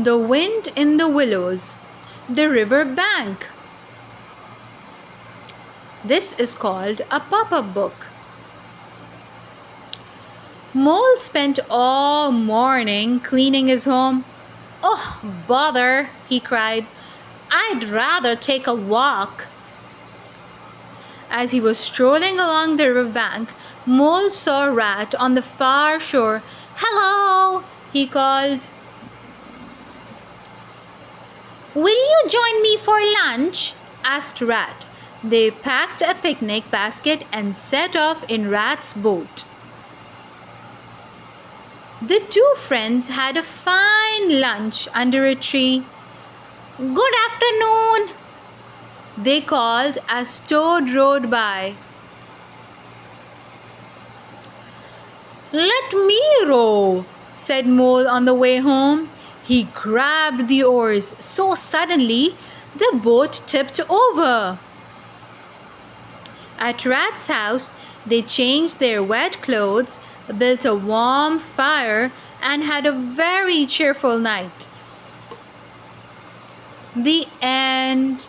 The Wind in the Willows, The River Bank. This is called a pop-up book. Mole spent all morning cleaning his home. "Oh, bother," he cried. "I'd rather take a walk." As he was strolling along the riverbank, Mole saw Rat on the far shore. "Hello," he called. "Will you join me for lunch?" asked Rat. They packed a picnic basket and set off in Rat's boat. The two friends had a fine lunch under a tree. "Good afternoon," they called as Toad rode by. "Let me row," said Mole on the way home. He grabbed the oars so suddenly the boat tipped over. At Rat's house, they changed their wet clothes, built a warm fire, and had a very cheerful night. The end.